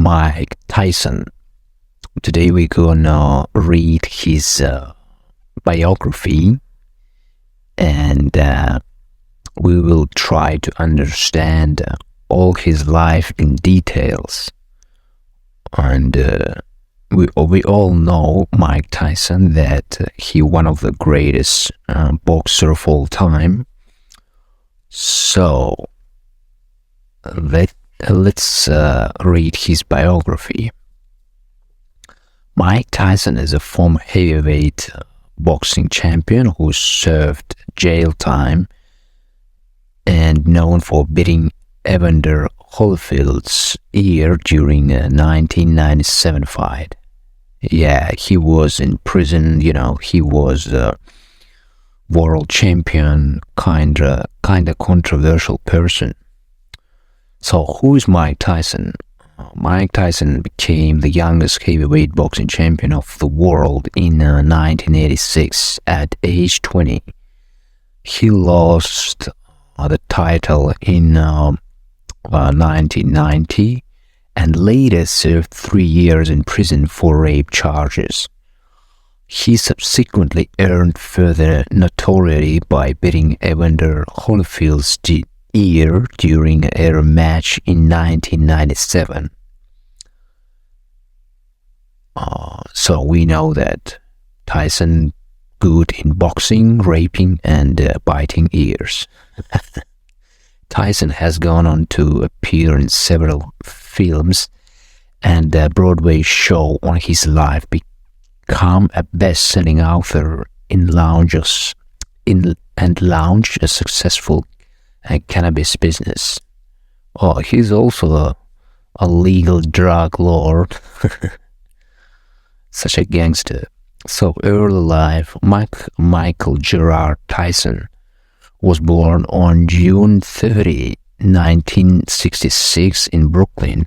Mike Tyson. Today we're gonna read his biography, and we will try to understand all his life in details. And we all know Mike Tyson, that he one of the greatest boxer of all time. So let's read his biography. Mike Tyson is a former heavyweight boxing champion who served jail time and known for beating Evander Holyfield's ear during a 1997 fight. Yeah, he was in prison. He was a world champion, kinda controversial person. So who is Mike Tyson? Mike Tyson became the youngest heavyweight boxing champion of the world in 1986 at age 20. He lost the title in 1990 and later served 3 years in prison for rape charges. He subsequently earned further notoriety by beating Evander Holyfield's ear during a match in 1997. So we know that Tyson good in boxing, raping, and biting ears. Tyson has gone on to appear in several films, and a Broadway show on his life become a best-selling author and launched a successful cannabis business. He's also a legal drug lord. Such a gangster. So early life, Michael Gerard Tyson was born on June 30, 1966 in Brooklyn,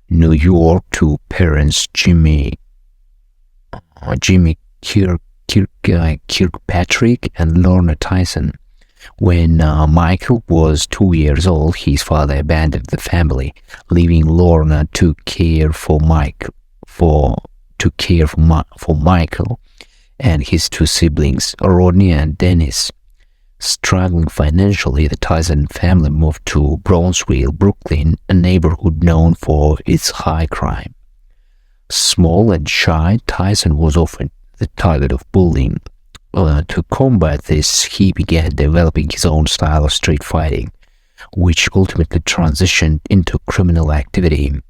New York, to parents Jimmy Kirkpatrick and Lorna Tyson. When Michael was 2 years old, his father abandoned the family, leaving Lorna to care for Michael and his two siblings, Rodney and Dennis. Struggling financially, the Tyson family moved to Brownsville, Brooklyn, a neighborhood known for its high crime. Small and shy, Tyson was often the target of bullying. To combat this, he began developing his own style of street fighting, which ultimately transitioned into criminal activity.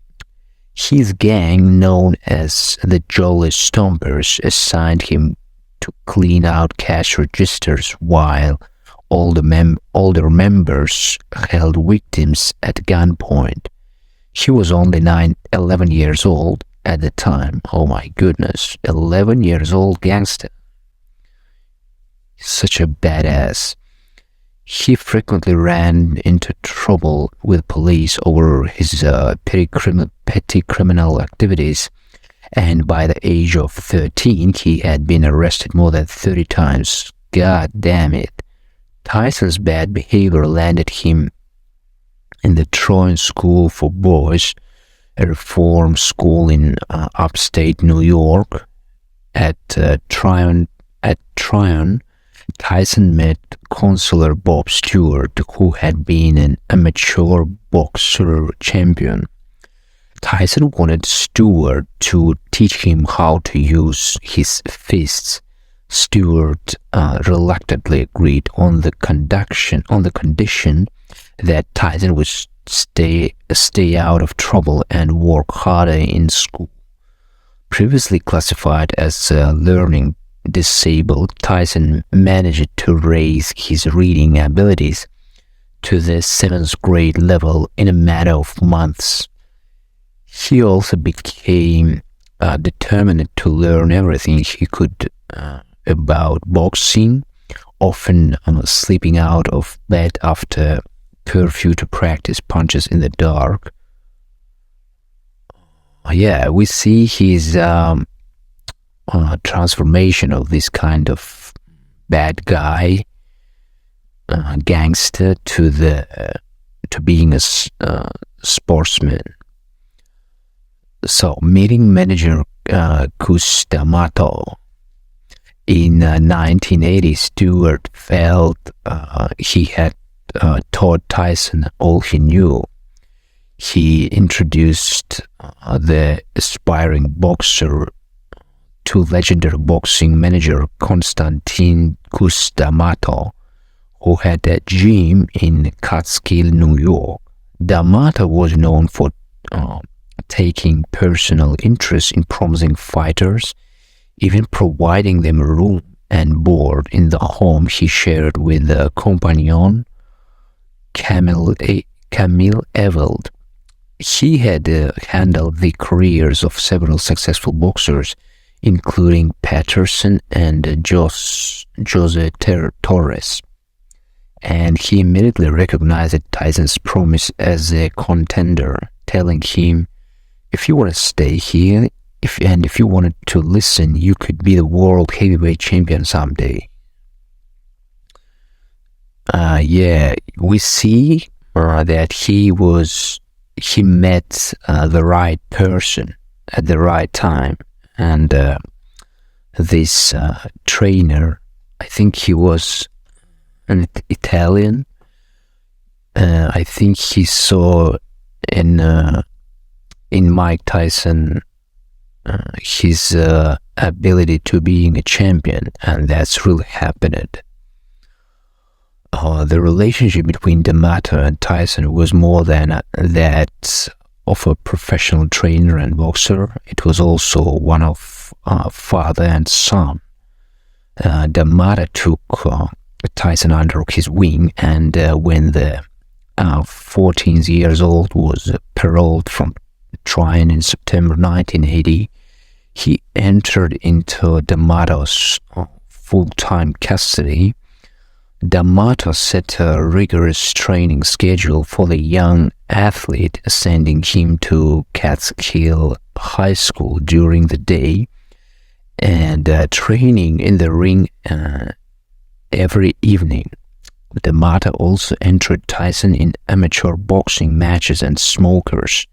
His gang, known as the Jolly Stompers, assigned him to clean out cash registers while older members held victims at gunpoint. He was only 11 years old at the time. Oh my goodness, 11 years old gangster. Such a badass. He frequently ran into trouble with police over his petty criminal activities, and by the age of 13, he had been arrested more than 30 times. God damn it. Tyson's bad behavior landed him in the Troy School for Boys, a reform school in upstate New York. At Tryon, Tyson met counselor Bob Stewart, who had been an amateur boxer champion. Tyson wanted Stewart to teach him how to use his fists. Stewart reluctantly agreed on the condition that Tyson would stay out of trouble and work harder in school. Previously classified as learning disabled, Tyson managed to raise his reading abilities to the 7th grade level in a matter of months. He also became determined to learn everything he could about boxing, often sleeping out of bed after curfew to practice punches in the dark. We see his transformation of this kind of bad guy, gangster, to being a sportsman. So, meeting manager Gus D'Amato in 1980, Stewart felt he had taught Tyson all he knew. He introduced the aspiring boxer to legendary boxing manager Konstantin Gus D'Amato, who had a gym in Catskill, New York. D'Amato was known for taking personal interest in promising fighters, even providing them room and board in the home he shared with the companion Camille Ewald. He had handled the careers of several successful boxers, including Patterson and Jose Torres, and he immediately recognized Tyson's promise as a contender, telling him, "If you want to stay here, if you wanted to listen, you could be the world heavyweight champion someday." We see that he met the right person at the right time, and this trainer, I think he was an Italian. I think he saw in Mike Tyson his ability to being a champion, and that's really happened. The relationship between D'Amato and Tyson was more than that of a professional trainer and boxer. It was also one of father and son. D'Amato took Tyson under his wing, and when the 14 years old was paroled from trial in September 1980, he entered into D'Amato's full-time custody. D'Amato set a rigorous training schedule for the young athlete, sending him to Catskill High School during the day and training in the ring every evening. D'Amato also entered Tyson in amateur boxing matches and smokers,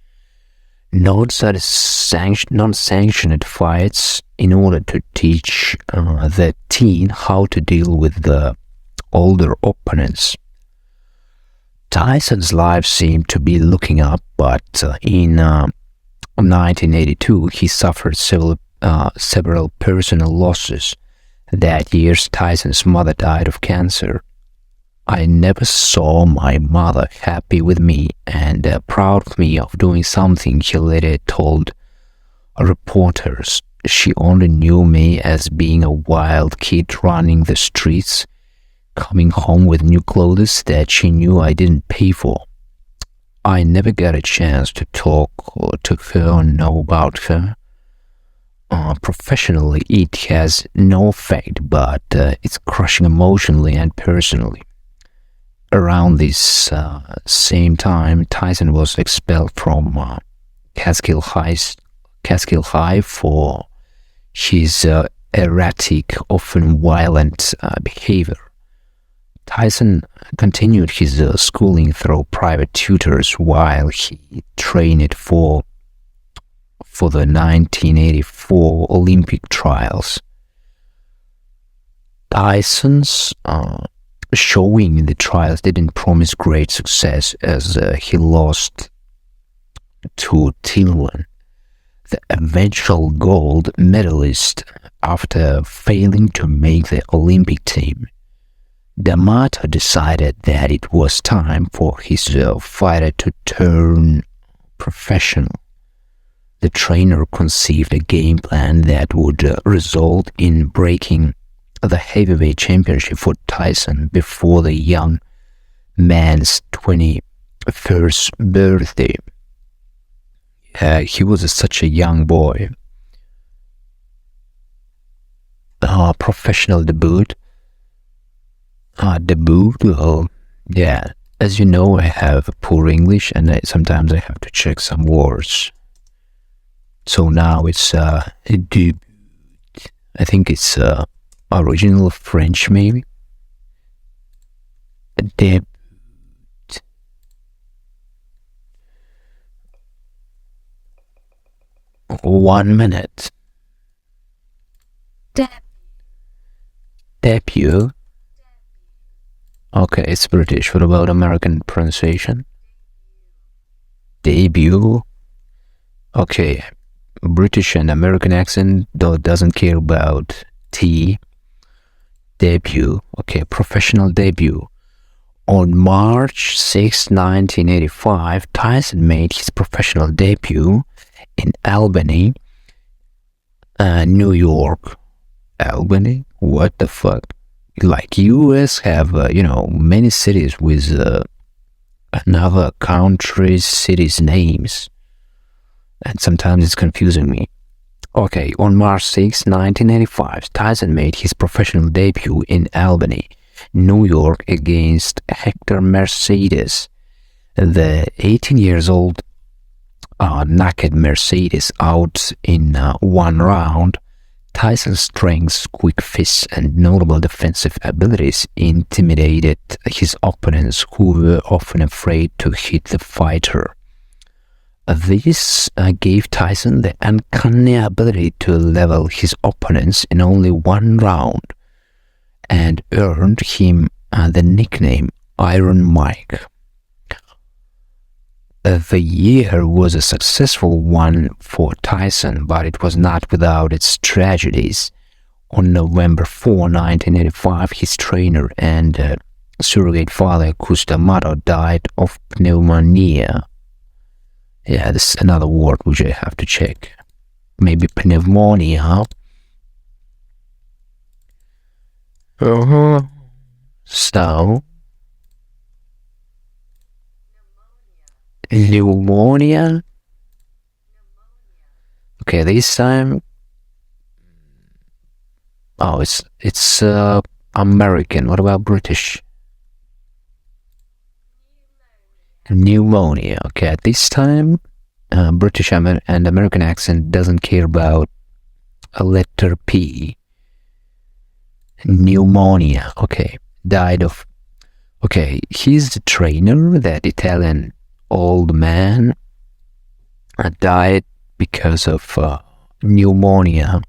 non-sanctioned fights, in order to teach the teen how to deal with the older opponents. Tyson's life seemed to be looking up, but in 1982 he suffered several personal losses. That year, Tyson's mother died of cancer. "I never saw my mother happy with me and proud of me of doing something," he later told reporters. "She only knew me as being a wild kid running the streets, coming home with new clothes that she knew I didn't pay for. I never got a chance to talk to her or know about her. Professionally, it has no effect, but it's crushing emotionally and personally." Around this same time, Tyson was expelled from Catskill High for his erratic, often violent behavior. Tyson continued his schooling through private tutors while he trained for the 1984 Olympic trials. Tyson's showing in the trials didn't promise great success, as he lost to Tillman, the eventual gold medalist, after failing to make the Olympic team. D'Amato decided that it was time for his fighter to turn professional. The trainer conceived a game plan that would result in breaking the heavyweight championship for Tyson before the young man's 21st birthday. He was such a young boy. Professional debut. Yeah. As you know, I have poor English, and sometimes I have to check some words. So now it's debut. I think it's original French, maybe. Debut. 1 minute. Debut. Okay, it's British. What about American pronunciation? Debut. Okay, British and American accent though doesn't care about T. Debut. Okay, professional debut. On March 6, 1985, Tyson made his professional debut in Albany, New York. Albany? What the fuck? Like US have, many cities with another country's cities' names. And sometimes it's confusing me. Okay, on March 6, 1985, Tyson made his professional debut in Albany, New York against Hector Mercedes. The 18 years old knocked Mercedes out in 1 round. Tyson's strengths, quick fists, and notable defensive abilities intimidated his opponents, who were often afraid to hit the fighter. This gave Tyson the uncanny ability to level his opponents in only 1 round and earned him the nickname Iron Mike. The year was a successful one for Tyson, but it was not without its tragedies. On November 4, 1985, his trainer and surrogate father, D'Amato, died of pneumonia. Yeah, this is another word which I have to check. Maybe pneumonia. So, pneumonia. Okay, this time. Oh, it's American. What about British? Pneumonia. Okay, at this time, British and American accent doesn't care about a letter P. Pneumonia. Okay, died of. Okay, he's the trainer. That Italian old man died because of pneumonia.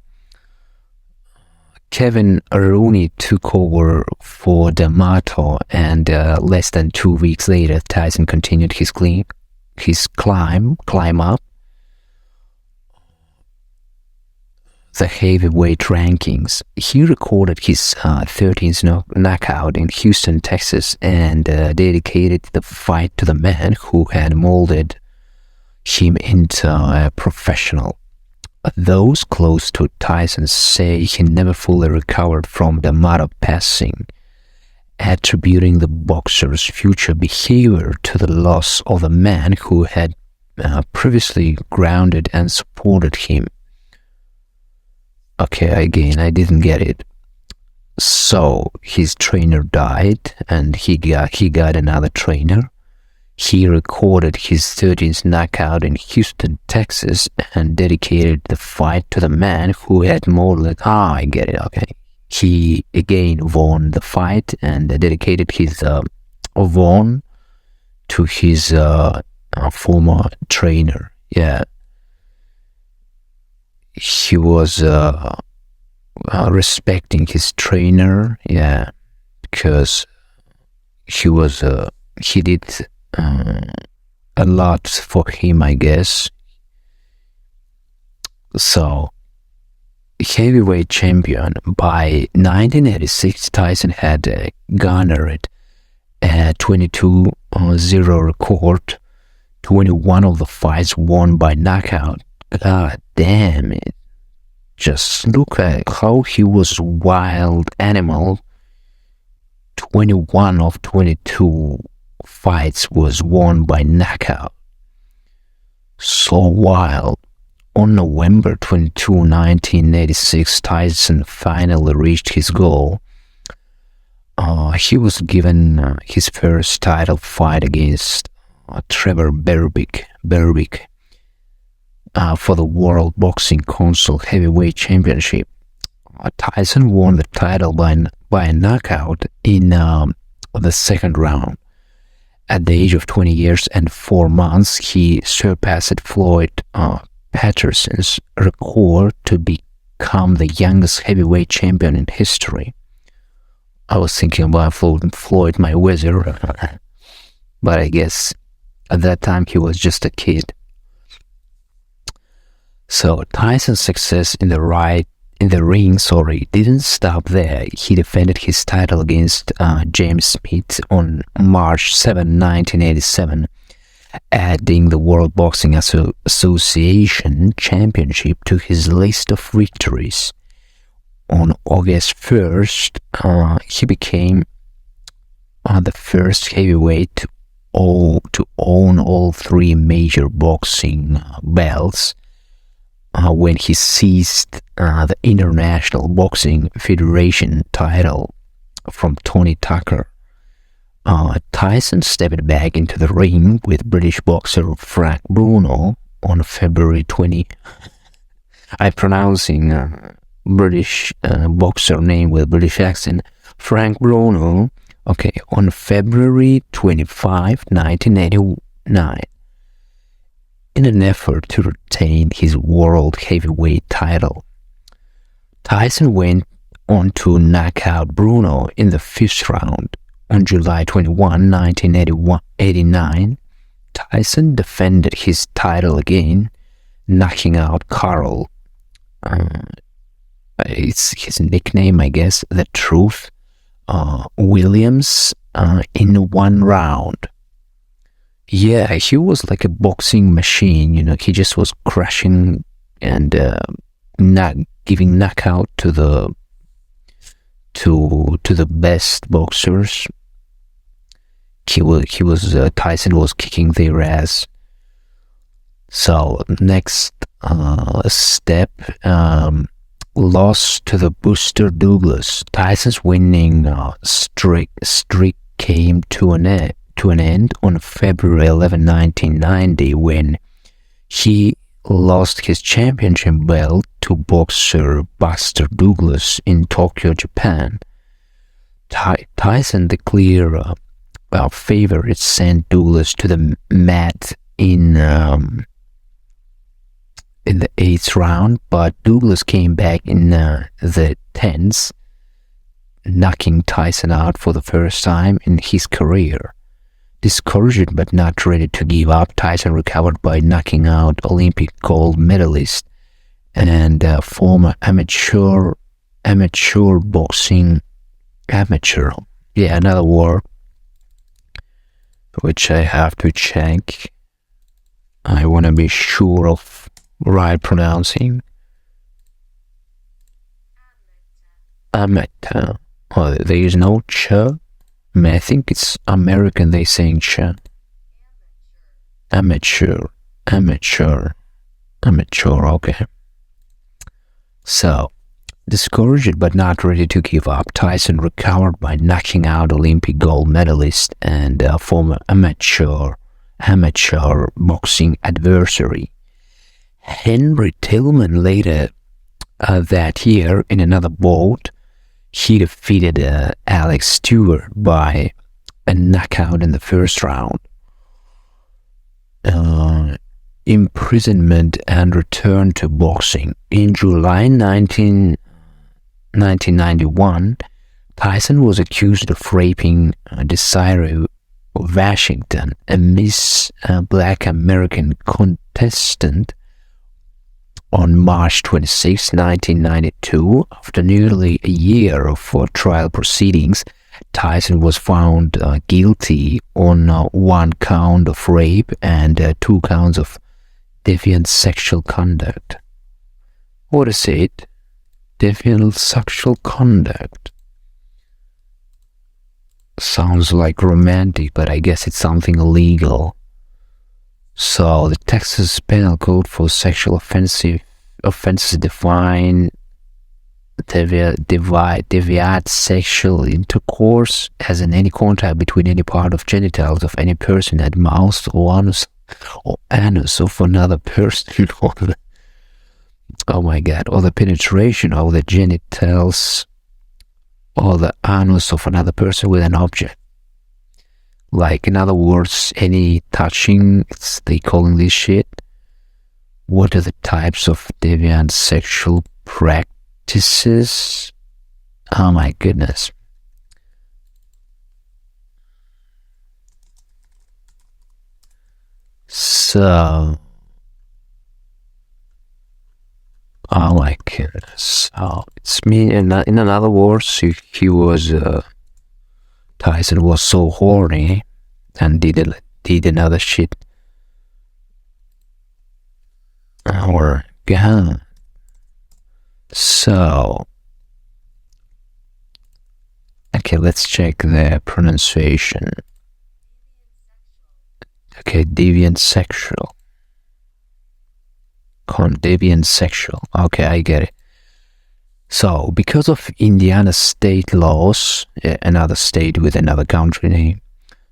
Kevin Rooney took over for D'Amato, and less than 2 weeks later, Tyson continued his climb up the heavyweight rankings. He recorded his 13th knockout in Houston, Texas, and dedicated the fight to the man who had molded him into a professional. Those close to Tyson say he never fully recovered from D'Amato passing, attributing the boxer's future behavior to the loss of the man who had previously grounded and supported him. Okay, again, I didn't get it. So his trainer died, and he got another trainer. He recorded his 13th knockout in Houston, Texas, and dedicated the fight to the man who had molded. I get it. Okay, he again won the fight and dedicated his won to his former trainer. Yeah, he was respecting his trainer. Yeah, because he did a lot for him, I guess. So, heavyweight champion. By 1986, Tyson had garnered a 22-0 record. 21 of the fights won by knockout. God damn it. Just look at how he was a wild animal. 21 of 22 fights was won by knockout. So wild. On November 22, 1986, Tyson finally reached his goal. He was given his first title fight against Trevor Berbick for the World Boxing Council Heavyweight Championship. Tyson won the title by a knockout in the second round. At the age of 20 years and 4 months, he surpassed Floyd Patterson's record to become the youngest heavyweight champion in history. I was thinking about Floyd Mayweather, but I guess at that time he was just a kid. So Tyson's success in the ring, didn't stop there. He defended his title against James Smith on March 7, 1987, adding the World Boxing Association Championship to his list of victories. On August 1st, he became the first heavyweight to own all three major boxing belts when he seized the International Boxing Federation title from Tony Tucker. Tyson stepped back into the ring with British boxer Frank Bruno on February 20. I'm pronouncing British boxer name with British accent. Frank Bruno. Okay, on February 25, 1989. In an effort to retain his world heavyweight title, Tyson went on to knock out Bruno in the fifth round. On July 21, 1989, Tyson defended his title again, knocking out Carl. It's his nickname, I guess, The Truth, Williams, in one round. Yeah, he was like a boxing machine, he just was crushing and not giving knockout to the best boxers. Tyson was kicking their ass. So next step, loss to the Buster Douglas. Tyson's winning streak came to an end on February 11, 1990, when he lost his championship belt to boxer Buster Douglas in Tokyo, Japan. Tyson, the clear favorite, sent Douglas to the mat in the 8th round, but Douglas came back in the 10th, knocking Tyson out for the first time in his career. Discouraged but not ready to give up, Tyson recovered by knocking out Olympic gold medalist and former amateur boxing amateur. Yeah, another word which I have to check. I want to be sure of right pronouncing. Amateur. Oh, there is no ch. I think it's American, they saying ch. Amateur, okay. So, discouraged but not ready to give up, Tyson recovered by knocking out Olympic gold medalist and former amateur boxing adversary Henry Tillman. Later that year, in another bout, he defeated Alex Stewart by a knockout in the first round. Imprisonment and return to boxing. In July 1991, Tyson was accused of raping Desiree Washington, a Miss Black American contestant, on March 26, 1992. After nearly a year of trial proceedings, Tyson was found guilty on 1 count of rape and 2 counts of deviant sexual conduct. What is it? Deviant sexual conduct. Sounds like romantic, but I guess it's something illegal. So the Texas Penal Code for sexual offenses define deviant sexual intercourse as in any contact between any part of genitals of any person at mouth or anus of another person, oh my god, or the penetration of the genitals or the anus of another person with an object. Like, in other words, any touching, they calling this shit. What are the types of deviant sexual practices? Oh my goodness. So, oh my goodness. So it's me. In other words, he was Tyson was so horny and did another shit. Or God. So okay, let's check the pronunciation. Okay, deviant sexual. Deviant sexual. Okay, I get it. So, because of Indiana state laws, another state with another country name.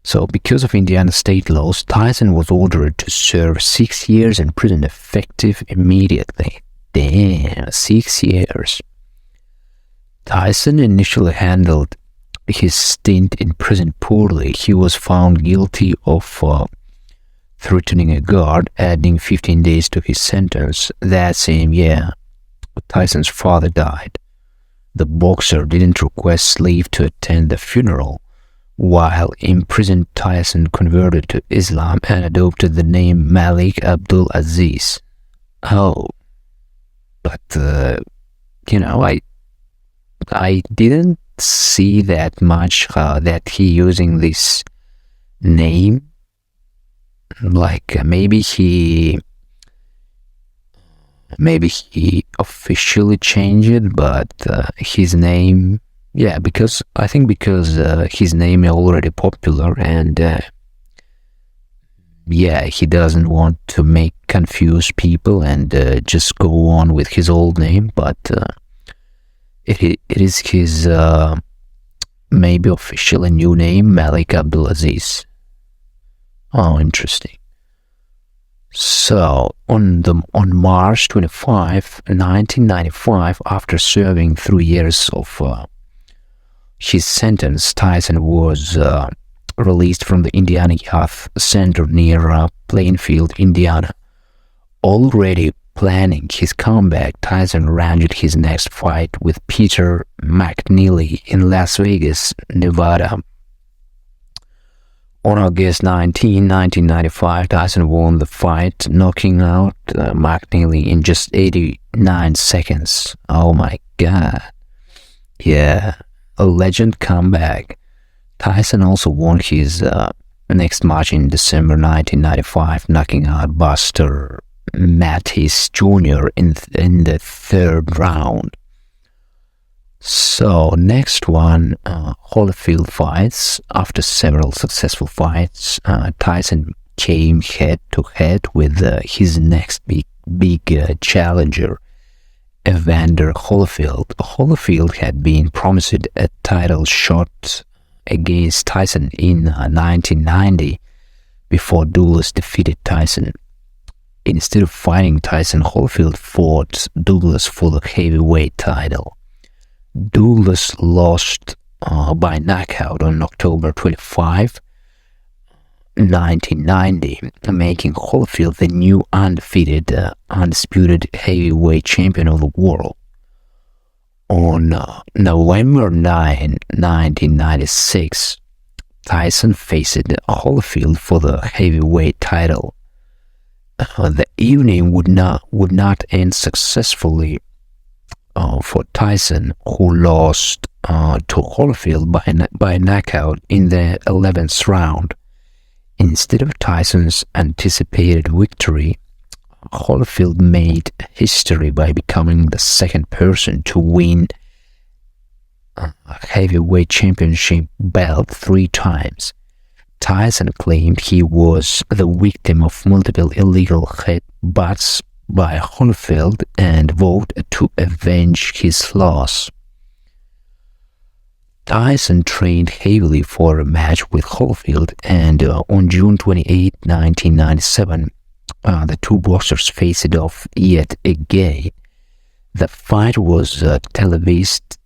So, because of Indiana state laws, Tyson was ordered to serve 6 years in prison effective immediately. Damn, 6 years. Tyson initially handled his stint in prison poorly. He was found guilty of threatening a guard, adding 15 days to his sentence. That same year, Tyson's father died. The boxer didn't request leave to attend the funeral. While imprisoned, Tyson converted to Islam and adopted the name Malik Abdul Aziz. Oh, but I didn't see that much that he using this name. Like maybe he officially changed it, but his name, yeah, because I think because his name is already popular, and yeah, he doesn't want to make confuse people and just go on with his old name, but it is his maybe officially new name, Malik Abdulaziz. Oh, interesting. So, on March 25, 1995, after serving 3 years of his sentence, Tyson was released from the Indiana Youth Center near Plainfield, Indiana. Already planning his comeback, Tyson arranged his next fight with Peter McNeely in Las Vegas, Nevada. On August 19, 1995, Tyson won the fight, knocking out McNeely in just 89 seconds. Oh my god. Yeah, a legend comeback. Tyson also won his next match in December 1995, knocking out Buster Mattis Jr. in the third round. So, next one, Holyfield fights. After several successful fights, Tyson came head-to-head with his next big challenger, Evander Holyfield. Holyfield had been promised a title shot against Tyson in 1990 before Douglas defeated Tyson. Instead of fighting Tyson, Holyfield fought Douglas for the heavyweight title. Douglas lost by knockout on October 25, 1990, making Holyfield the new undefeated, undisputed heavyweight champion of the world. On November 9, 1996, Tyson faced Holyfield for the heavyweight title. The evening would not end successfully for Tyson, who lost to Holyfield by knockout in the 11th round. Instead of Tyson's anticipated victory, Holyfield made history by becoming the second person to win a heavyweight championship belt 3 times. Tyson claimed he was the victim of multiple illegal headbutts by Holyfield and vowed to avenge his loss. Tyson trained heavily for a match with Holyfield, and on June 28, 1997, the two boxers faced off yet again. The fight was televised.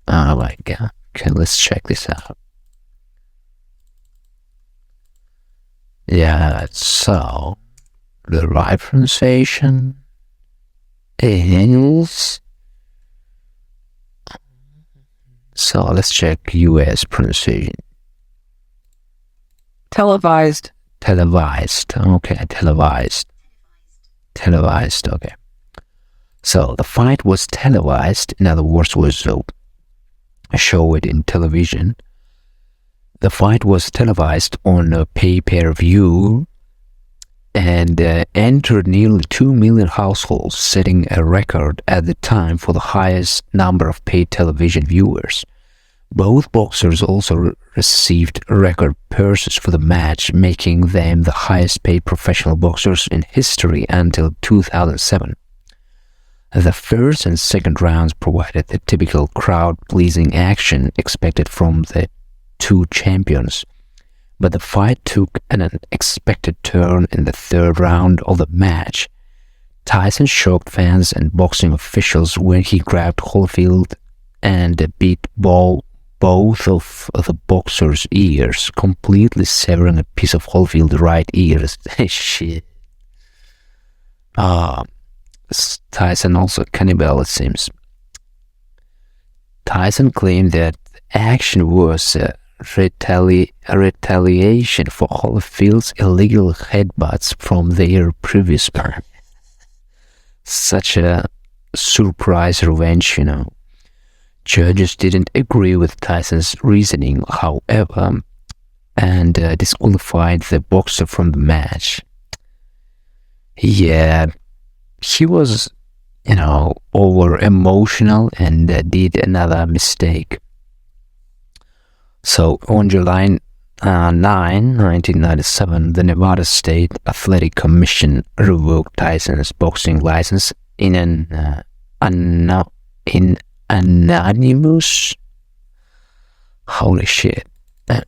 Oh my god. Okay, let's check this out. Yeah, so the right pronunciation is... So let's check US pronunciation. Televised. Okay, televised. Okay. So the fight was televised. In other words, was showed in television. The fight was televised on a pay-per-view and entered nearly 2 million households, setting a record at the time for the highest number of paid television viewers. Both boxers also received record purses for the match, making them the highest paid professional boxers in history until 2007. The first and second rounds provided the typical crowd-pleasing action expected from the two champions, but the fight took an unexpected turn in the third round of the match. Tyson shocked fans and boxing officials when he grabbed Holyfield and beat both of the boxer's ears, completely severing a piece of Holyfield's right ear. Shit. Tyson also cannibal, it seems. Tyson claimed that the action was a retaliation for Holyfield's illegal headbutts from their previous match. Such a surprise revenge, you know. Judges didn't agree with Tyson's reasoning, however, and disqualified the boxer from the match. Yeah, he was, over emotional and did another mistake. So on July 9, 1997, the Nevada State Athletic Commission revoked Tyson's boxing license in an anonymous... Holy shit. Let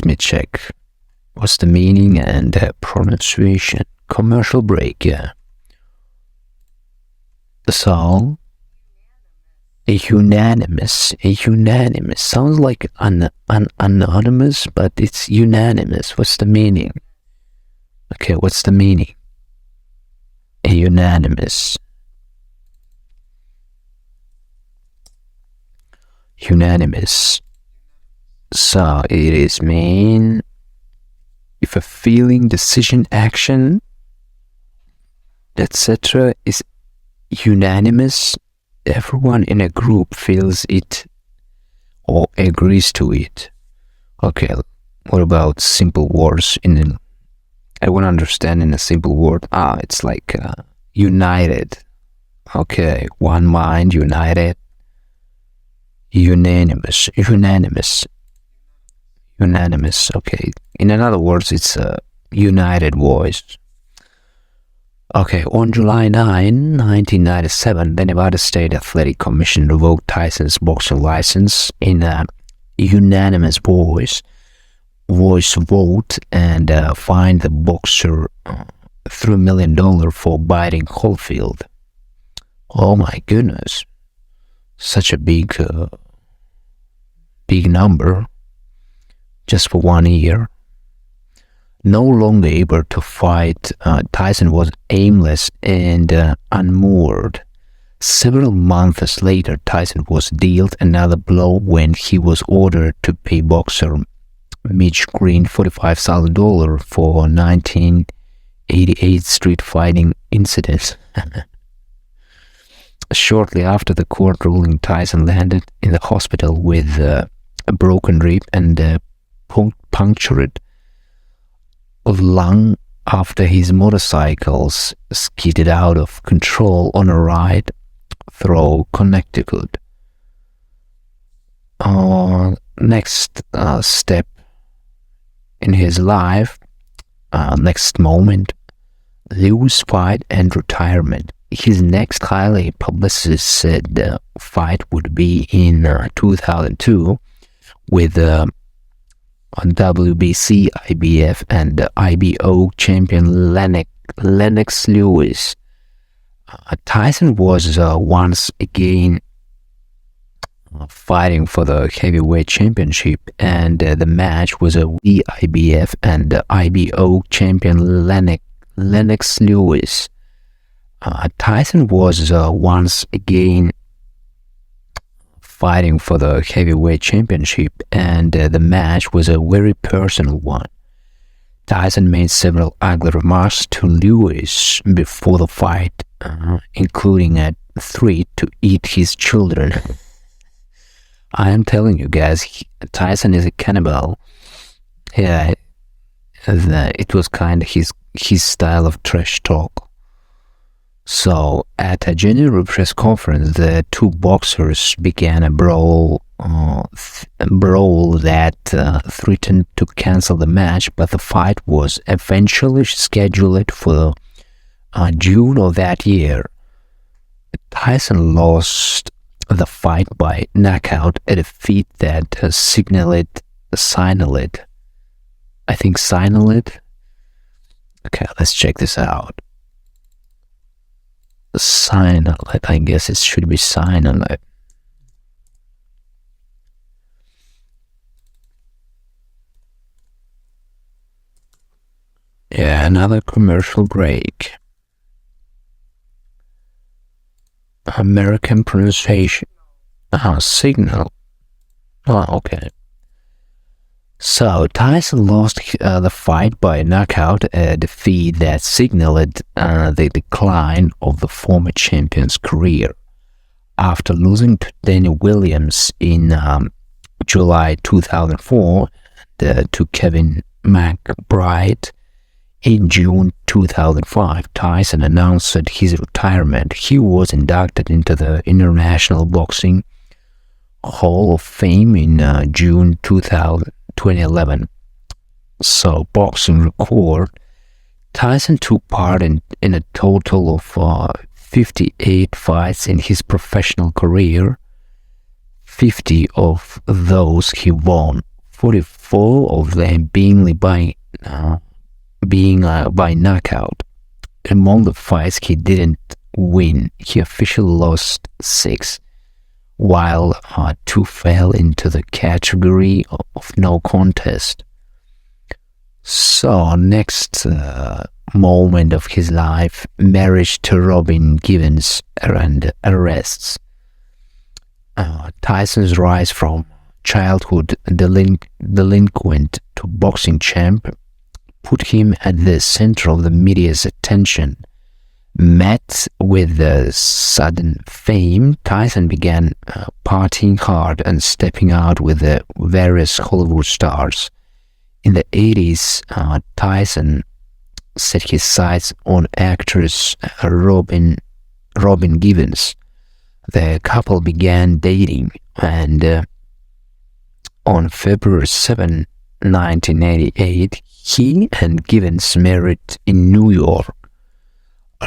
me check. What's the meaning and pronunciation? Commercial break, yeah. So, unanimous sounds like anonymous, but it's unanimous. What's the meaning? Okay, what's the meaning? Unanimous. So it is mean if a feeling, decision, action, etc. is unanimous, everyone in a group feels it or agrees to it. Okay, what about simple words? I want to understand in a simple word. It's like united. Okay, one mind, united. Unanimous. Okay, in other words, it's a united voice. Okay, on July 9, 1997, the Nevada State Athletic Commission revoked Tyson's boxing license in a unanimous voice vote and fined the boxer $3 million for biting Holyfield. Oh my goodness. Such a big number just for 1 year. No longer able to fight, Tyson was aimless and unmoored. Several months later, Tyson was dealt another blow when he was ordered to pay boxer Mitch Green $45,000 for 1988 street fighting incidents. Shortly after the court ruling, Tyson landed in the hospital with a broken rib and a punctured lung after his motorcycles skidded out of control on a ride through Connecticut. Next step in his life, next moment, lose fight and retirement. His next highly publicized fight would be in 2002 with WBC, IBF, and IBO champion Lennox Lewis. Tyson was once again fighting for the heavyweight championship, and the match was the IBF and IBO champion Lennox Lewis. Tyson was once again fighting for the heavyweight championship, and the match was a very personal one. Tyson made several ugly remarks to Lewis before the fight, including a threat to eat his children. I am telling you guys, Tyson is a cannibal. Yeah, it was kind of his style of trash talk. So, at a January press conference, the two boxers began a brawl that threatened to cancel the match, but the fight was eventually scheduled for June of that year. Tyson lost the fight by knockout, a defeat that signaled. I think signaled. Okay, let's check this out. Signaled, I guess it should be signaled. Yeah, another commercial break. American pronunciation. Signal. Oh, okay. So, Tyson lost the fight by knockout, a defeat that signaled the decline of the former champion's career. After losing to Danny Williams in July 2004, to Kevin McBride in June 2005, Tyson announced his retirement. He was inducted into the International Boxing Hall of Fame in June 2011. So, boxing record, Tyson took part in a total of 58 fights in his professional career. 50 of those he won, 44 of them being by knockout. Among the fights he didn't win, he officially lost 6, while 2 fell into the category of no contest. So, next moment of his life, marriage to Robin Givens and arrests. Tyson's rise from childhood delinquent to boxing champ put him at the center of the media's attention. Met with the sudden fame, Tyson began partying hard and stepping out with the various Hollywood stars. In the 80s, Tyson set his sights on actress Robin Givens. The couple began dating, and on February 7, 1988, he and Givens married in New York.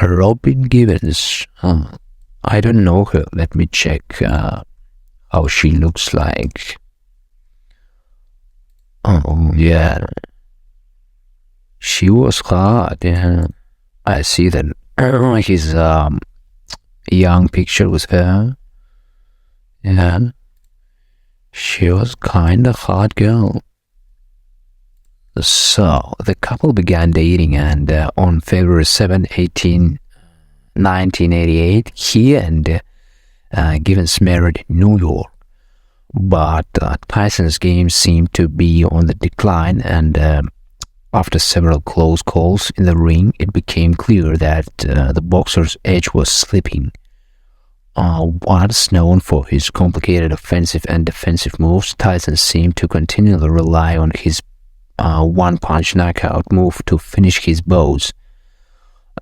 Robin Givens, I don't know her. Let me check how she looks like. Oh, yeah. She was hot, yeah. I see that his young picture with her. Yeah. She was kind of hot girl. So, the couple began dating, and on February 7, 1988, he and Givens married in New York. But Tyson's game seemed to be on the decline, and after several close calls in the ring, it became clear that the boxer's edge was slipping. Once known for his complicated offensive and defensive moves, Tyson seemed to continually rely on his one-punch knockout move to finish his bouts.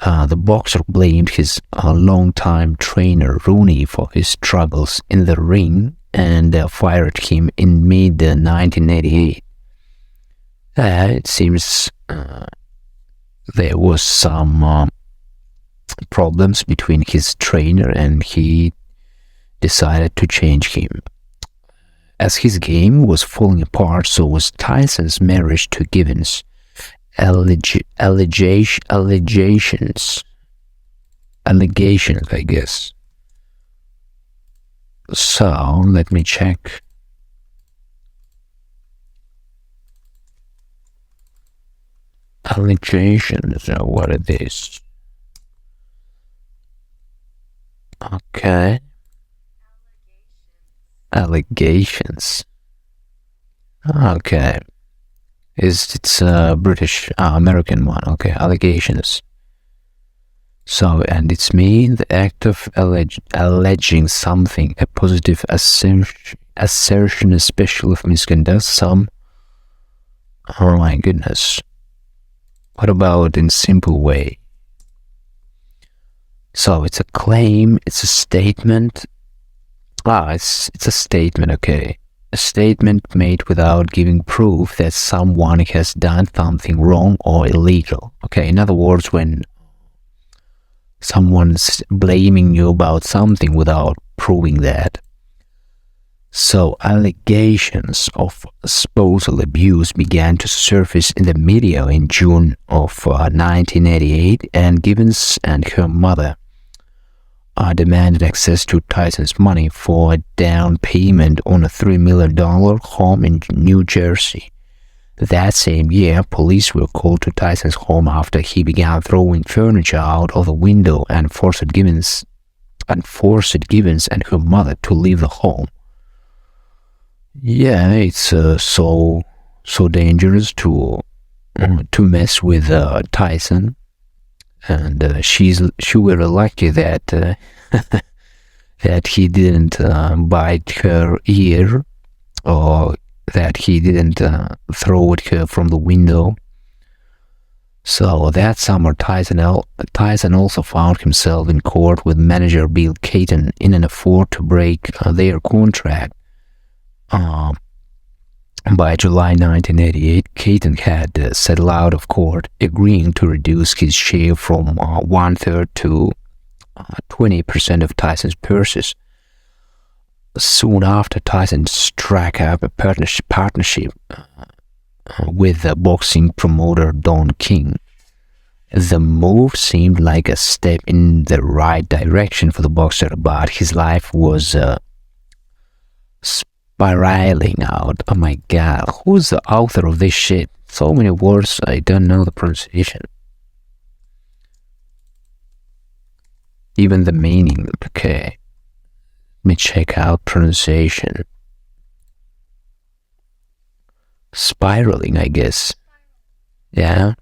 The boxer blamed his longtime trainer Rooney for his struggles in the ring and fired him in mid-1988. It seems there was some problems between his trainer, and he decided to change him. As his game was falling apart, so was Tyson's marriage to Givens. Allegations, I guess. So let me check. Allegations are what it is. Okay. Allegations. Okay. It's a British American one. Okay, allegations. So, and it's mean the act of alleging something, a positive assertion, especially of misconduct. Some. Oh my goodness. What about in simple way? So it's a claim. It's a statement. It's a statement. Okay. A statement made without giving proof that someone has done something wrong or illegal. Okay, in other words, when someone's blaming you about something without proving that. So allegations of spousal abuse began to surface in the media in June of 1988, and Gibbons and her mother demanded access to TYSON's money for a down payment on a $3 million home in New Jersey. That same year, police were called to TYSON's home after he began throwing furniture out of the window and forced Gibbons and her mother to leave the home. Yeah, it's so dangerous to mess with TYSON. And she were lucky that that he didn't bite her ear, or that he didn't throw at her from the window. So that summer, TYSON also found himself in court with manager Bill Caton in an effort to break their contract. By July 1988, Caton had settled out of court, agreeing to reduce his share from 1/3 to 20% of TYSON's purses. Soon after, TYSON struck up a partnership with the boxing promoter Don King. The move seemed like a step in the right direction for the boxer, but his life was spiraling out. Oh my god, who's the author of this shit? So many words, I don't know the pronunciation. Even the meaning. Okay, let me check out pronunciation. Spiraling, I guess. Yeah.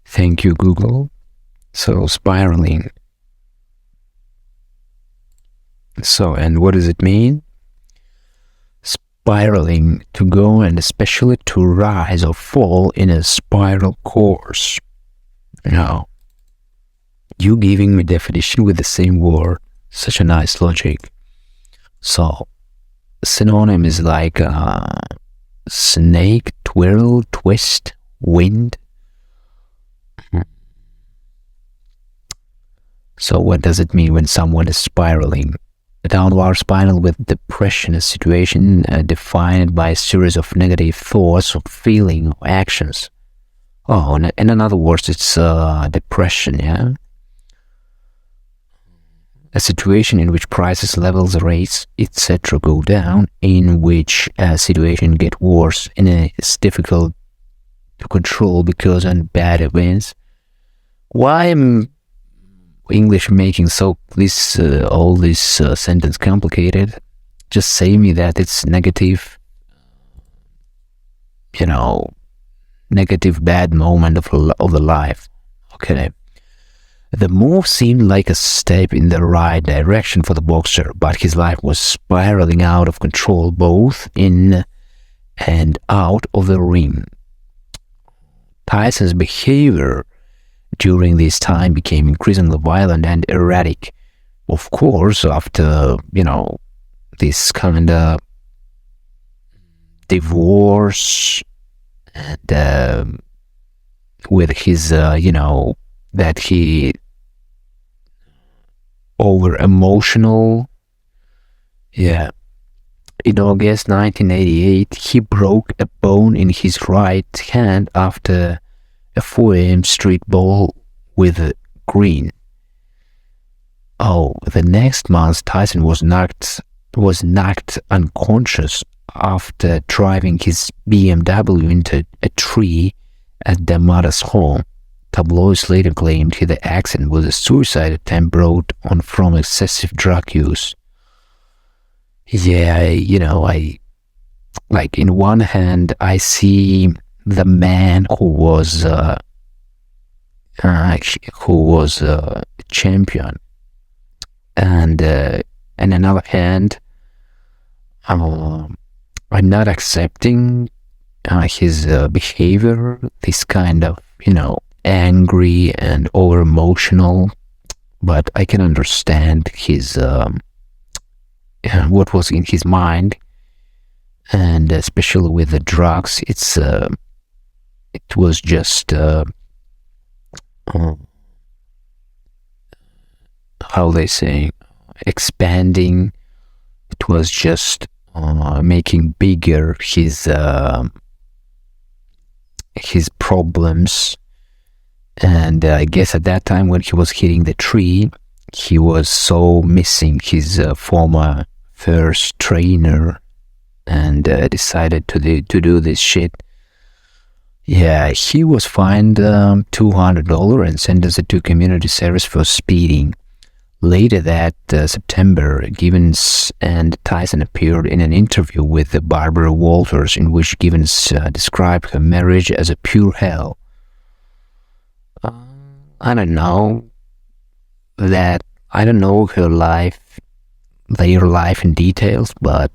Thank you, Google. So, spiraling. So, and what does it mean? Spiraling, to go, and especially to rise or fall in a spiral course. Now, you giving me definition with the same word, such a nice logic. So, synonym is like snake, twirl, twist, wind. So what does it mean when someone is spiraling? A downward spiral with depression, a situation defined by a series of negative thoughts or feelings or actions. Oh, and in other words, it's depression, yeah? A situation in which prices, levels, rates, etc. go down, in which a situation gets worse and it's difficult to control because of bad events. Why am English making all this sentence complicated? Just say me that it's negative, negative bad moment of the life. Okay. The move seemed like a step in the right direction for the boxer, but his life was spiraling out of control both in and out of the ring. TYSON's behavior during this time became increasingly violent and erratic. Of course, after, this kind of divorce and with his, that he over emotional. Yeah. In August 1988, he broke a bone in his right hand after a 4 a.m. street ball with a green. The next month, Tyson was knocked unconscious after driving his BMW into a tree at their mother's home. Tabloids later claimed the accident was a suicide attempt brought on from excessive drug use. Yeah, I like, in one hand, I see the man who was a champion, and on another hand, I'm not accepting his behavior, this kind of, angry and over emotional, but I can understand his what was in his mind, and especially with the drugs, it was just how they say, expanding. It was just making bigger his problems. And I guess at that time when he was hitting the tree, he was so missing his former first trainer, and decided to do this shit. Yeah, he was fined $200 and sentenced to community service for speeding. Later that September, Givens and Tyson appeared in an interview with Barbara Walters, in which Givens described her marriage as a pure hell. I don't know her life, their life in details, but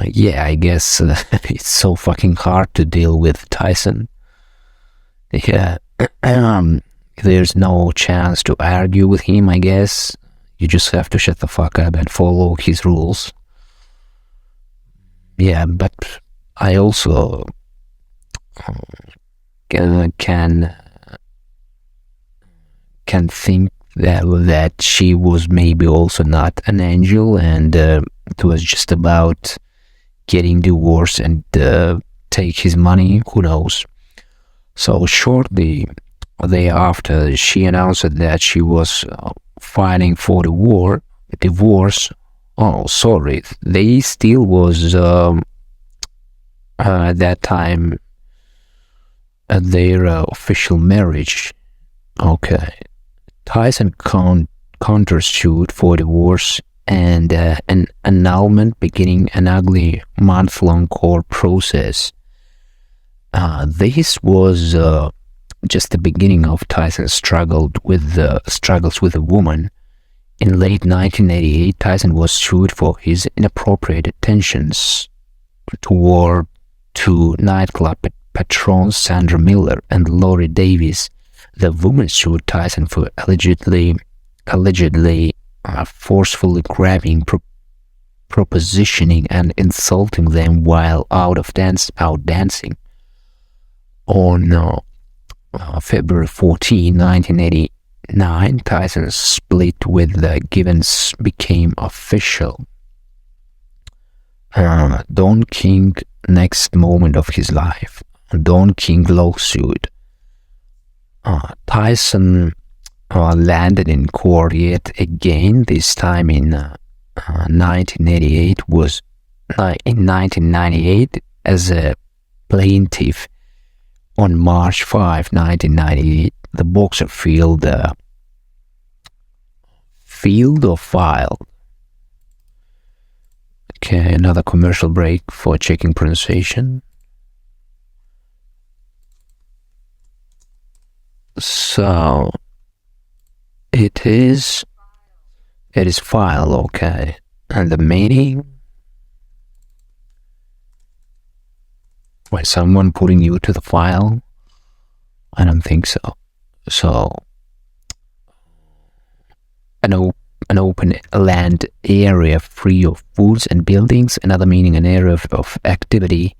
yeah, I guess it's so fucking hard to deal with Tyson. Yeah, there's no chance to argue with him, I guess. You just have to shut the fuck up and follow his rules. Yeah, but I also can think that she was maybe also not an angel, and it was just about getting divorced and take his money, who knows. So shortly thereafter, she announced that she was filing for divorce. Oh, sorry, they still was at that time at their official marriage. Okay. Tyson countersued for divorce and an annulment, beginning an ugly month-long court process. This was just the beginning of Tyson's struggles with a woman. In late 1988, Tyson was sued for his inappropriate attentions toward two nightclub patrons, Sandra Miller and Lori Davis. The woman sued Tyson for allegedly forcefully grabbing, propositioning, and insulting them while out dancing. On February 14, 1989, Tyson's split with Givens became official. Don King, next moment of his life. Don King lawsuit. Tyson landed in court yet again, this time in 1998 as a plaintiff. On March 5, 1998, the boxer filed or filed. Okay, another commercial break for checking pronunciation. So it is file, okay. And the meaning, when someone putting you to the file? I don't think so. So an open land area free of woods and buildings. Another meaning, an area of activity.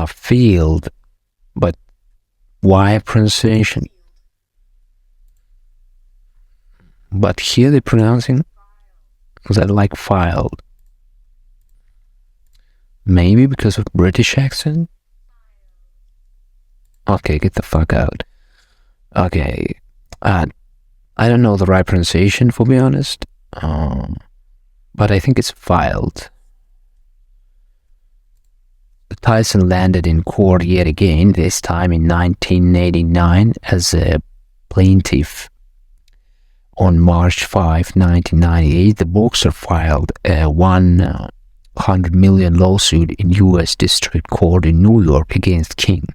Field, but why pronunciation? But here they're pronouncing that like filed. Maybe because of British accent? Okay, get the fuck out. Okay. I don't know the right pronunciation, for be honest, but I think it's filed. Tyson landed in court yet again, this time in 1989 as a plaintiff. On March 5, 1998, the boxer filed a $100 million lawsuit in U.S. District Court in New York against King,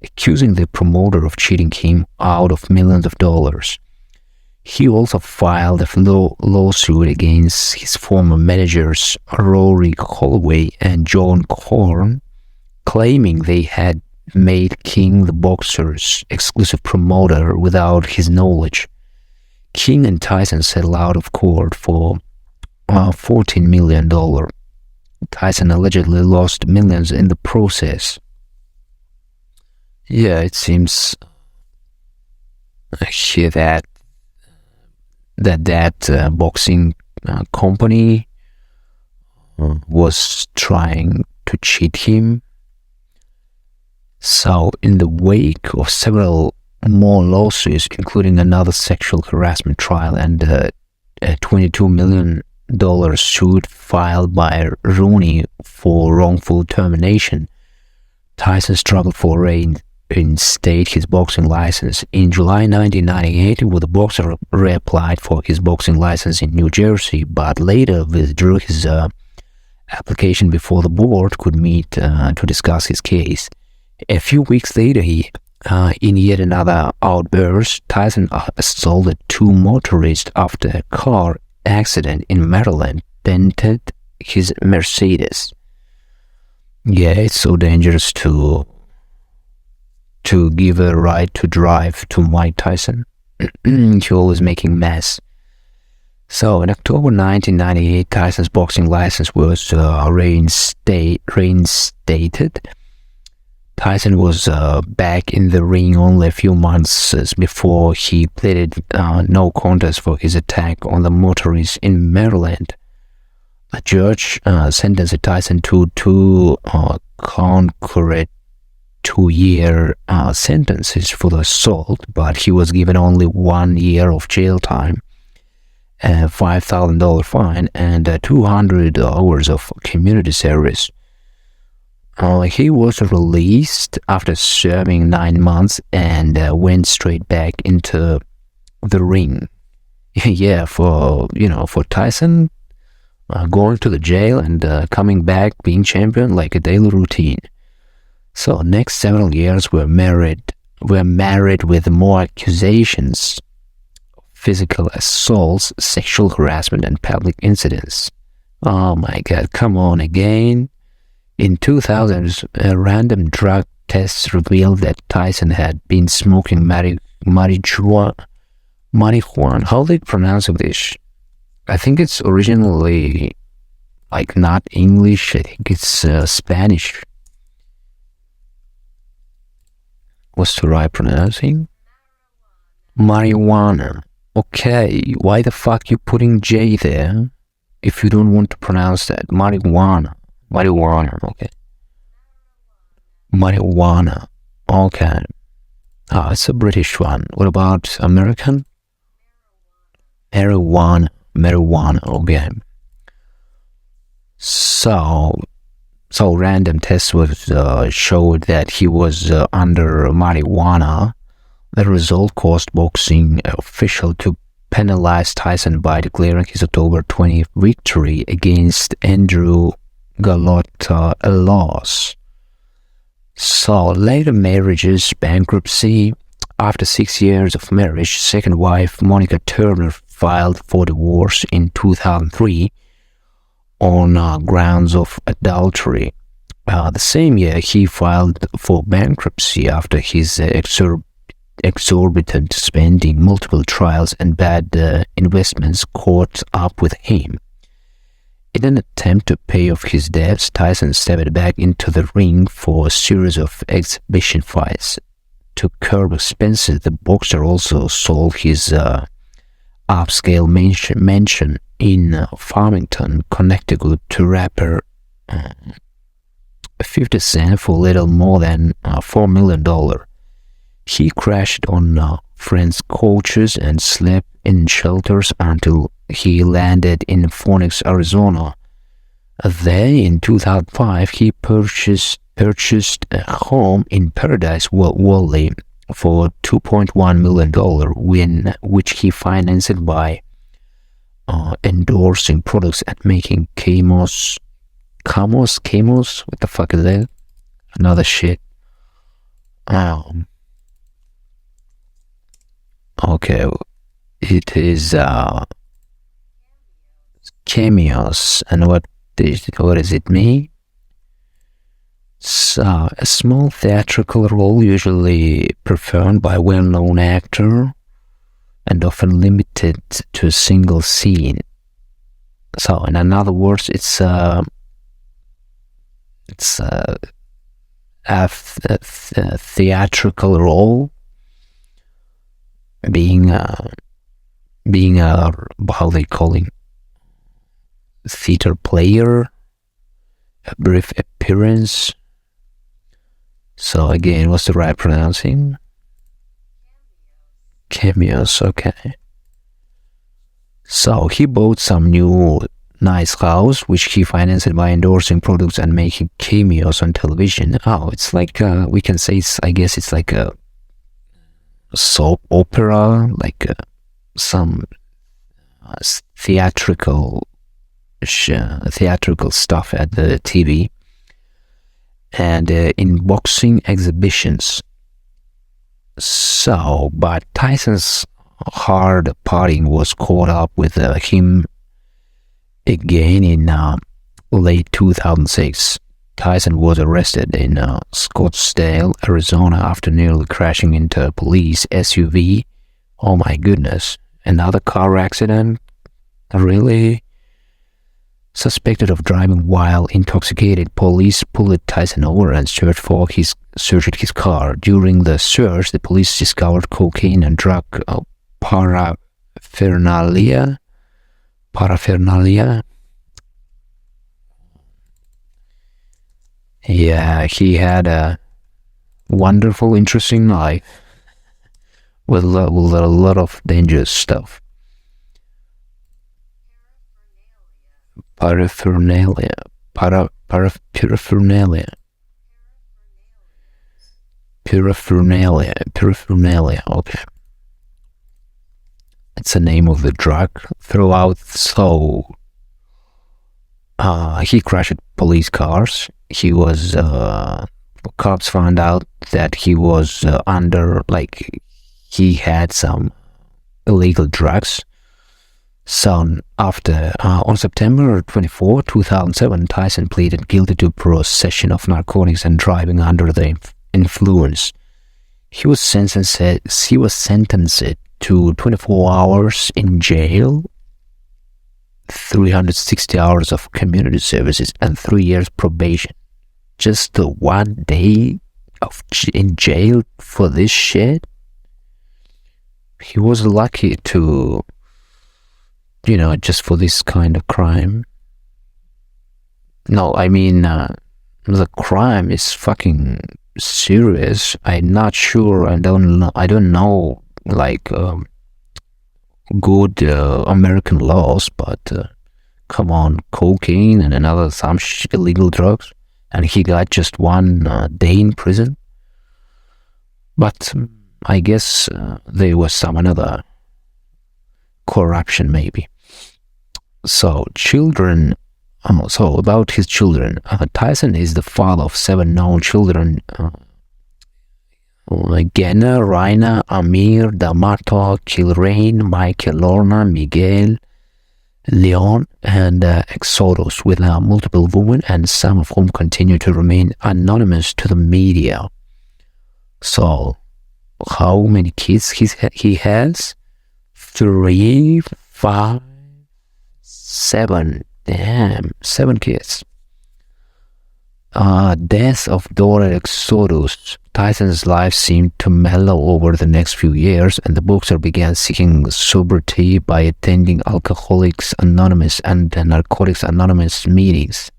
accusing the promoter of cheating him out of millions of dollars. He also filed a lawsuit against his former managers Rory Holloway and John Korn, claiming they had made King the boxer's exclusive promoter without his knowledge. King and Tyson settled out of court for $14 million. Tyson allegedly lost millions in the process. Yeah, it seems here that boxing company was trying to cheat him. So in the wake of several more lawsuits, including another sexual harassment trial and a $22 million suit filed by Rooney for wrongful termination, Tyson struggled for reinstate his boxing license. In July 1998, the boxer reapplied for his boxing license in New Jersey, but later withdrew his application before the board could meet to discuss his case. A few weeks later, in yet another outburst, Tyson assaulted two motorists after a car accident in Maryland dented his Mercedes. Yeah, it's so dangerous to give a right to drive to Mike Tyson. He always making mess. So in October 1998, Tyson's boxing license was reinstated. Tyson was back in the ring only a few months before he pleaded no contest for his attack on the motorists in Maryland. The judge sentenced Tyson to two concurrent 2-year sentences for the assault, but he was given only 1 year of jail time, a $5,000 fine, and 200 hours of community service. He was released after serving 9 months and went straight back into the ring. Yeah, for Tyson, going to the jail and coming back being champion like a daily routine. So next several years were married with more accusations of physical assaults, sexual harassment, and public incidents. Oh my God, come on again. In 2000, a random drug test revealed that Tyson had been smoking marijuana. How do they pronounce this? I think it's originally not English. I think it's Spanish. What's the right pronouncing? Marijuana. Okay, why the fuck you putting J there if you don't want to pronounce that? Marijuana, okay. Marijuana, okay. It's a British one. What about American? Marijuana, okay. So random tests showed that he was under marijuana. The result caused boxing official to penalize Tyson by declaring his October 20th victory against Andrew Galotta a loss. So later marriages, bankruptcy. After 6 years of marriage, second wife Monica Turner filed for divorce in 2003 on grounds of adultery. The same year, he filed for bankruptcy after his exorbitant spending, multiple trials, and bad investments caught up with him. In an attempt to pay off his debts, Tyson stepped back into the ring for a series of exhibition fights. To curb expenses, the boxer also sold his upscale mansion in Farmington, Connecticut to rapper 50 Cent for little more than $4 million. He crashed on friends' coaches and slept in shelters until he landed in Phoenix, Arizona. There, in 2005, he purchased a home in Paradise Valley for $2.1 million, which he financed by endorsing products and making Camos, what the fuck is that? Another shit. Okay, it is cameos, and what does it mean? So, a small theatrical role usually performed by a well-known actor and often limited to a single scene. So, in other words, it's a theatrical role, being a how they calling theater player, a brief appearance. So again, what's the right pronouncing? Cameos, okay. So he bought some new nice house, which he financed by endorsing products and making cameos on television. Oh, it's like, we can say, I guess it's like a soap opera, like some theatrical stuff at the TV, and in boxing exhibitions. So, but Tyson's hard partying was caught up with him again in late 2006. Tyson was arrested in Scottsdale, Arizona after nearly crashing into a police SUV. Oh my goodness, another car accident? Really? Suspected of driving while intoxicated, police pulled Tyson over and searched his car. During the search, the police discovered cocaine and drug paraphernalia. Yeah, he had a wonderful, interesting life with a lot of dangerous stuff. Paraphernalia. Okay, it's the name of the drug throughout. So he crashed police cars. He was cops found out that he was he had some illegal drugs. So on September 24, 2007, Tyson pleaded guilty to possession of narcotics and driving under the influence. He was sentenced to 24 hours in jail, 360 hours of community services, and 3 years probation. Just 1 day in jail for this shit? He was lucky to, just for this kind of crime. No, I mean, the crime is fucking serious. I'm not sure. I don't know good American laws, but come on, cocaine and another some illegal drugs, and he got just 1 day in prison. But I guess there was some another corruption maybe. So about his children, Tyson is the father of 7 known children: Genna, Raina, Amir, D'Amato, Kilrain, Michael, Lorna, Miguel, Leon, and Exodus, with multiple women, and some of whom continue to remain anonymous to the media. So, how many kids he has? 3, 5, 7. Damn, 7 kids. Death of daughter Exodus. Tyson's life seemed to mellow over the next few years, and the boxer began seeking sobriety by attending Alcoholics Anonymous and Narcotics Anonymous meetings.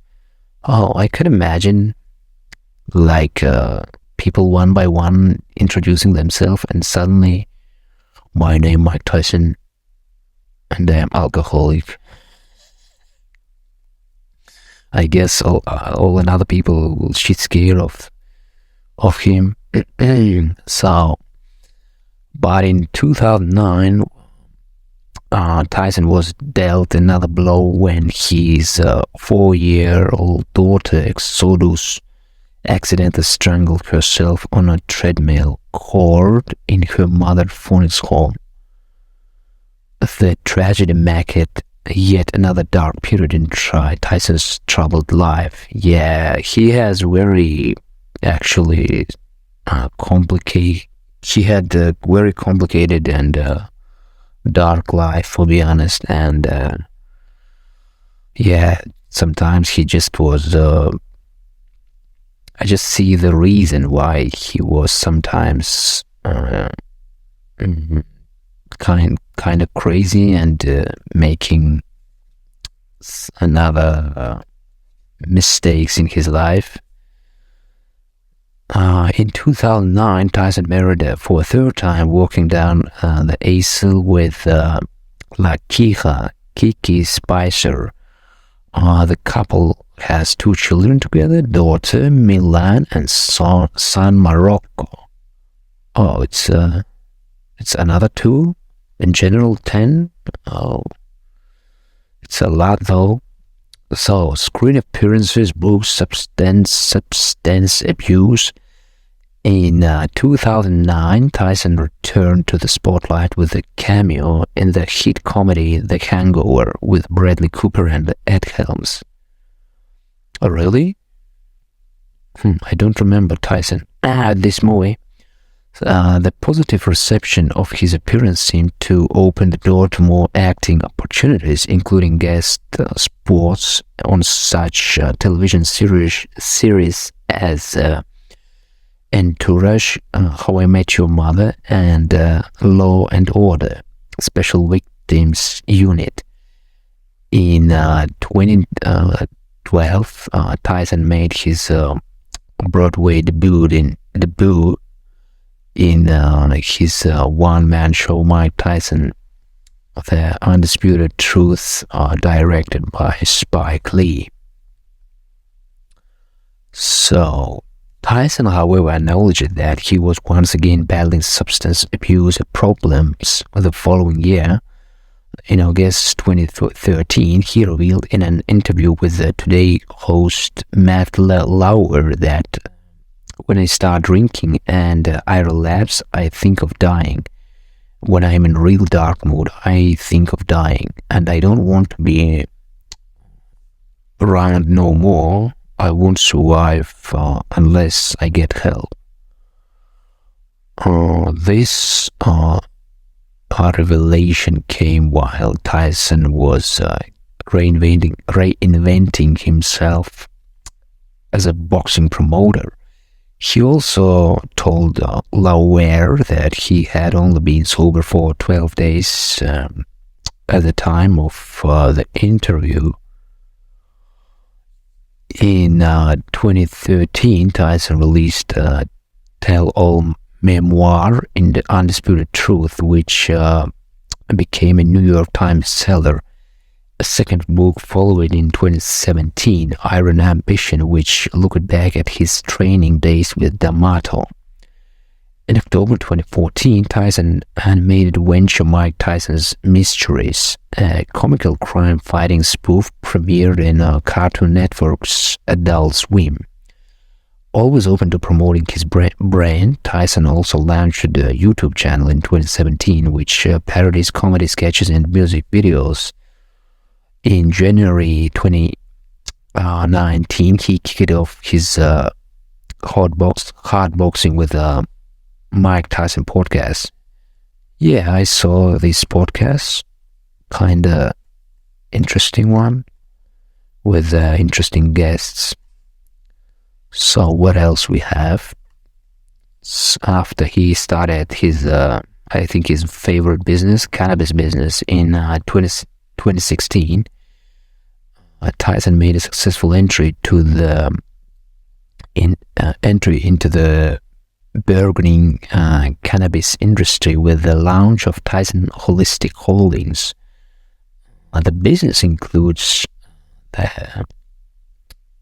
Oh, I could imagine, people one by one introducing themselves, and suddenly My name Mike Tyson, and I am alcoholic. I guess all another people will shit scared of him. So, but in 2009, Tyson was dealt another blow when his 4-year-old daughter Exodus accidentally strangled herself on a treadmill cord in her mother Phoenix home. The tragedy marked yet another dark period in Tyson's troubled life. Yeah, he has very actually complicated. He had a very complicated and dark life, to be honest. And yeah, sometimes he just was. I just see the reason why he was sometimes kind of crazy and making another mistakes in his life. In 2009, Tyson married for a third time, walking down the aisle with Kiki Spicer. The couple has 2 children together, daughter Milan and son Morocco. Oh, it's another 2. In general, 10. Oh, it's a lot though. So, screen appearances, books, substance abuse. In 2009, Tyson returned to the spotlight with a cameo in the hit comedy The Hangover with Bradley Cooper and Ed Helms. Oh, really? I don't remember Tyson this movie. The positive reception of his appearance seemed to open the door to more acting opportunities, including guest spots on such television series as Entourage, How I Met Your Mother, and Law and Order, Special Victims Unit. In 2012, Tyson made his Broadway debut in his one-man show, Mike Tyson, The Undisputed Truth, directed by Spike Lee. So, Tyson, however, acknowledged that he was once again battling substance abuse problems the following year. In August 2013, he revealed in an interview with the Today host Matt Lauer that when I start drinking and I relapse, I think of dying. When I'm in real dark mood, I think of dying, and I don't want to be around no more. I won't survive unless I get help. This revelation came while Tyson was reinventing himself as a boxing promoter. He also told Lauer that he had only been sober for 12 days at the time of the interview. In 2013, Tyson released a tell-all memoir in The Undisputed Truth, which became a New York Times seller. A second book followed in 2017, Iron Ambition, which looked back at his training days with D'Amato. In October 2014, Tyson animated venture Mike Tyson's Mysteries, a comical crime-fighting spoof premiered in Cartoon Network's Adult Swim. Always open to promoting his brand, Tyson also launched a YouTube channel in 2017, which parodies comedy sketches and music videos. In January 2019, he kicked off his hard boxing with Mike Tyson podcast. Yeah, I saw this podcast, kinda interesting one, with interesting guests. So what else we have? After he started his, I think his favorite business, cannabis business, in 2016, Tyson made a successful entry into the burgeoning cannabis industry with the launch of Tyson Holistic Holdings. The business includes the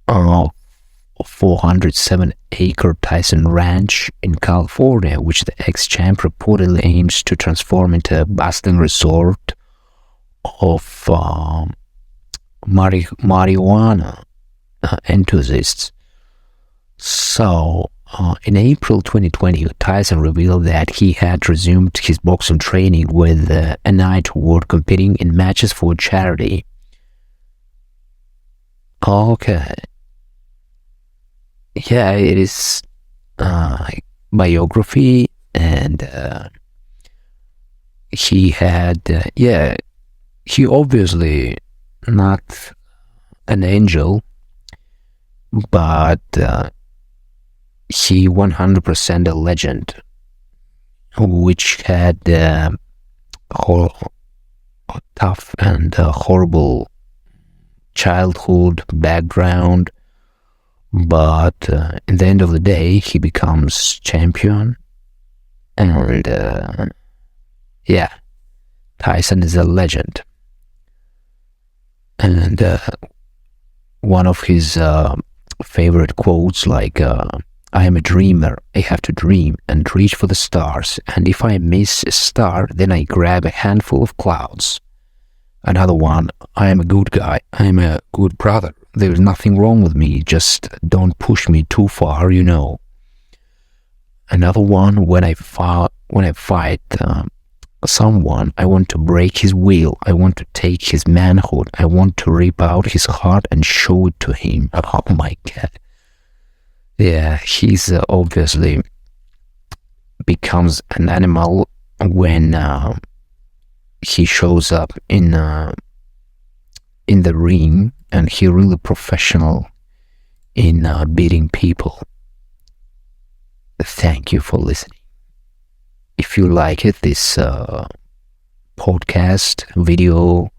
407-acre Tyson Ranch in California, which the ex-champ reportedly aims to transform into a bustling resort of marijuana enthusiasts. So, in April 2020, Tyson revealed that he had resumed his boxing training with an eye toward competing in matches for charity. Okay. Yeah, it is biography, and he had, he obviously not an angel, but he 100% a legend, which had tough and horrible childhood background, but in the end of the day, he becomes champion, and Tyson is a legend. And one of his favorite quotes, like, I am a dreamer, I have to dream and reach for the stars, and if I miss a star, then I grab a handful of clouds. Another one, I am a good guy, I am a good brother, there is nothing wrong with me, just don't push me too far, you know. Another one, when I fight someone, I want to break his will, I want to take his manhood, I want to rip out his heart and show it to him. Oh my God. Yeah, he's obviously becomes an animal when he shows up in the ring, and he really professional in beating people. Thank you for listening. If you like it, this podcast video,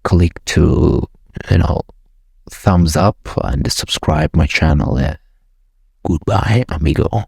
click to thumbs up and subscribe my channel. Goodbye, amigo.